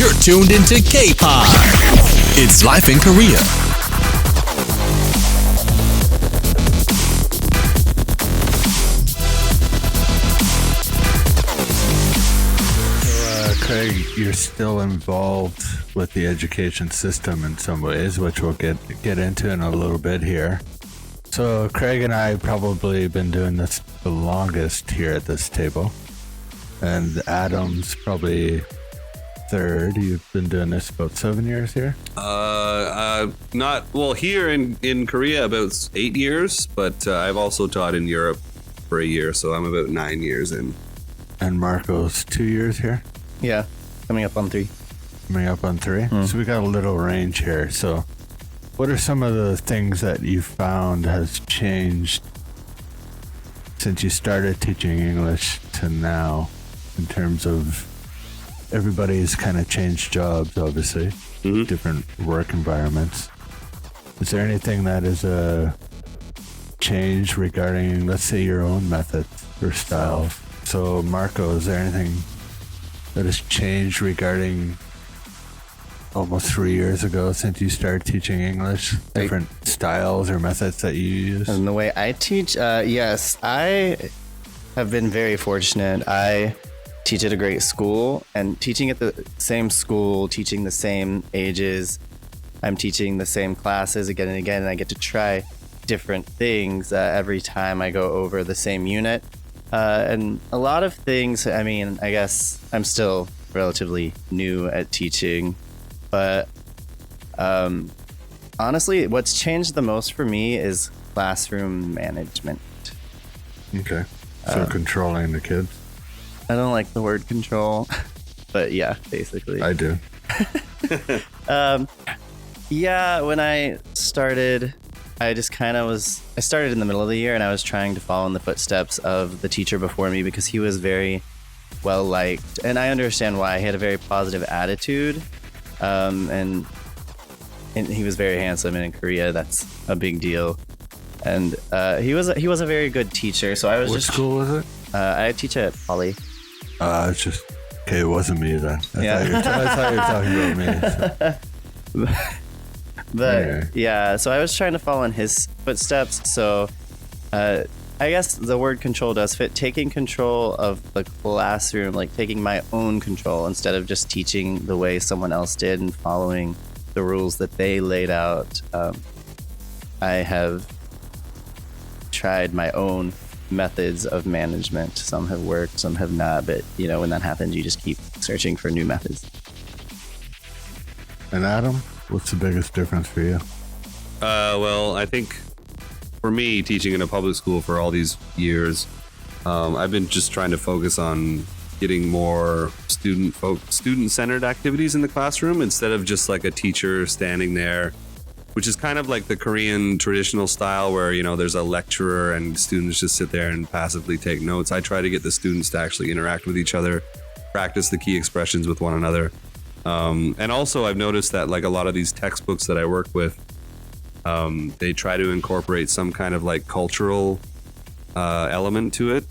You're tuned into K-PoD. It's life in Korea. Craig, you're still involved with the education system in some ways, which we'll get into in a little bit here. So Craig and I probably been doing this the longest here at this table. And Adam's probably third. You've been doing this about 7 years here? Here in Korea about 8 years, but I've also taught in Europe for a year, so I'm about 9 years in. And Marco's 2 years here? Yeah, coming up on 3. Coming up on 3? So we got a little range here. So what are some of the things that you found has changed since you started teaching English to now, in terms of everybody's kind of changed jobs, obviously, different work environments? Is there anything that is a change regarding, let's say, your own method or style? So Marco, is there anything that has changed regarding almost 3 years ago since you started teaching English? Different styles or methods that you use? And the way I teach, yes, I have been very fortunate. I teach at a great school, and teaching at the same school, teaching the same ages, I'm teaching the same classes again and again, and I get to try different things every time I go over the same unit. And a lot of things, I mean, I guess I'm still relatively new at teaching, but honestly, what's changed the most for me is classroom management. Okay. So controlling the kids? I don't like the word control, but yeah, basically. I do. Yeah, when I started, I started in the middle of the year, and I was trying to follow in the footsteps of the teacher before me because he was very well liked, and I understand why. He had a very positive attitude, and he was very handsome, and in Korea that's a big deal. And he was a very good teacher. So I was What school was it? I teach at Poly. It's just okay. It wasn't me then. I thought you were talking about me. So. But yeah, so I was trying to follow in his footsteps. So I guess the word control does fit. Taking control of the classroom, like taking my own control instead of just teaching the way someone else did and following the rules that they laid out. I have tried my own methods of management. Some have worked, some have not. But, you know, when that happens, you just keep searching for new methods. And Adam, what's the biggest difference for you? Well, I think for me, teaching in a public school for all these years, I've been just trying to focus on getting more student-centered activities in the classroom instead of just like a teacher standing there, which is kind of like the Korean traditional style where, you know, there's a lecturer and students just sit there and passively take notes. I try to get the students to actually interact with each other, practice the key expressions with one another. And also I've noticed that like a lot of these textbooks that I work with, they try to incorporate some kind of like cultural element to it,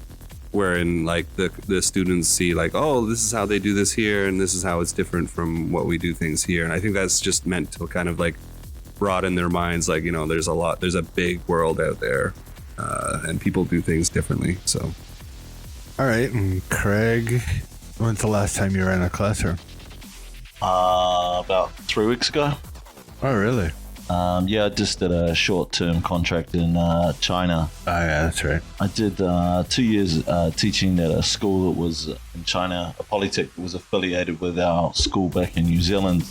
wherein like the students see like, oh, this is how they do this here, and this is how it's different from what we do things here. And I think that's just meant to kind of like broaden their minds, like, you know, there's a big world out there, and people do things differently. So all right. And Craig, when's the last time you were in a classroom? About 3 weeks ago. Oh, really? Yeah, I just did a short-term contract in China. Oh, yeah, that's right. I did 2 years teaching at a school that was in China, a polytech that was affiliated with our school back in New Zealand.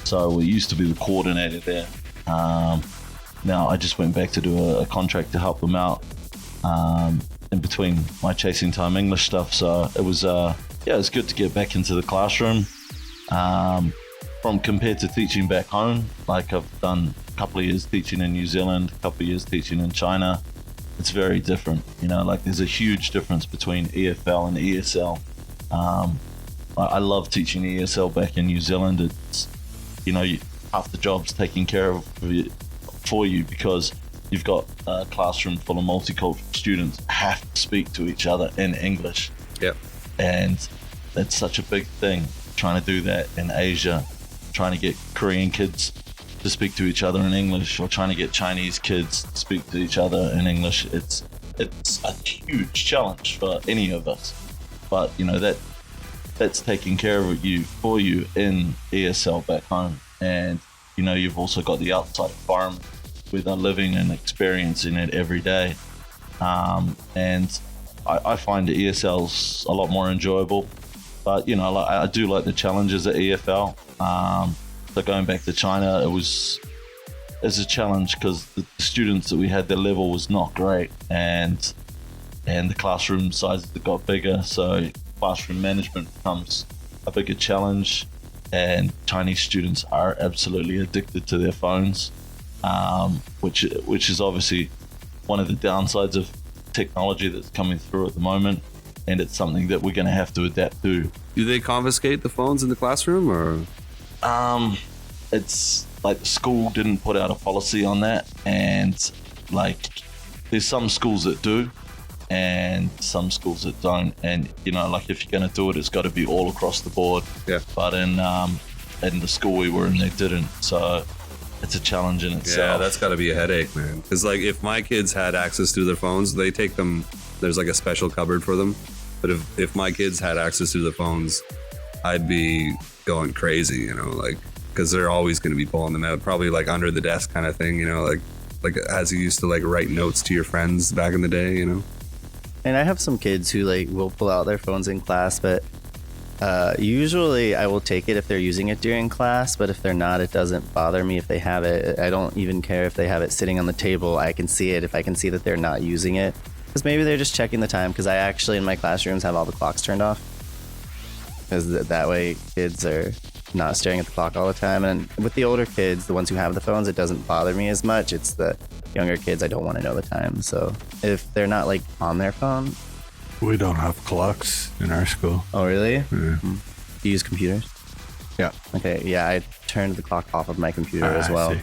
So we used to be the coordinator there. Now I just went back to do a contract to help them out in between my chasing time English stuff. So it was it was good to get back into the classroom. From compared to teaching back home, like I've done a couple of years teaching in New Zealand, a couple of years teaching in China, it's very different. You know, like there's a huge difference between EFL and ESL. I love teaching ESL back in New Zealand. It's, you know, half the job's taken care of for you because you've got a classroom full of multicultural students have to speak to each other in English. Yep. And that's such a big thing. trying to do that in Asia, trying to get Korean kids to speak to each other in English, or trying to get Chinese kids to speak to each other in English. It's a huge challenge for any of us. But that's taking care of you for you in ESL back home. And you've also got the outside environment where they're living and experiencing it every day. And I find the ESL's a lot more enjoyable. But I do like the challenges at EFL. So going back to China, it's a challenge because the students that we had, their level was not great, and the classroom sizes got bigger, so classroom management becomes a bigger challenge. And Chinese students are absolutely addicted to their phones, which is obviously one of the downsides of technology that's coming through at the moment, and it's something that we're going to have to adapt to. Do they confiscate the phones in the classroom, or? It's like the school didn't put out a policy on that, and like there's some schools that do and some schools that don't, and like if you're going to do it, it's got to be all across the board. Yeah. But in the school we were in, they didn't, so it's a challenge in itself. Yeah, that's got to be a headache, man. Because like if my kids had access to their phones, they take them. There's like a special cupboard for them. But if my kids had access to the phones, I'd be going crazy, like because they're always going to be pulling them out, probably like under the desk kind of thing, like as you used to like write notes to your friends back in the day, And I have some kids who like will pull out their phones in class, but usually I will take it if they're using it during class. But if they're not, it doesn't bother me if they have it. I don't even care if they have it sitting on the table. I can see it if I can see that they're not using it, because maybe they're just checking the time. Because I actually in my classrooms have all the clocks turned off, because that way kids are not staring at the clock all the time. And with the older kids, the ones who have the phones, it doesn't bother me as much. It's the younger kids, I don't want to know the time. So if they're not like on their phone. We don't have clocks in our school. Oh, really? Yeah. Do you use computers? Yeah. Okay, yeah, I turned the clock off of my computer as well. I see.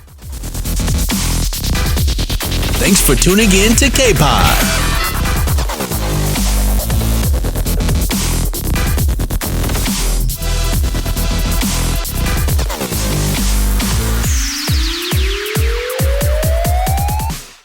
Thanks for tuning in to K-PoD.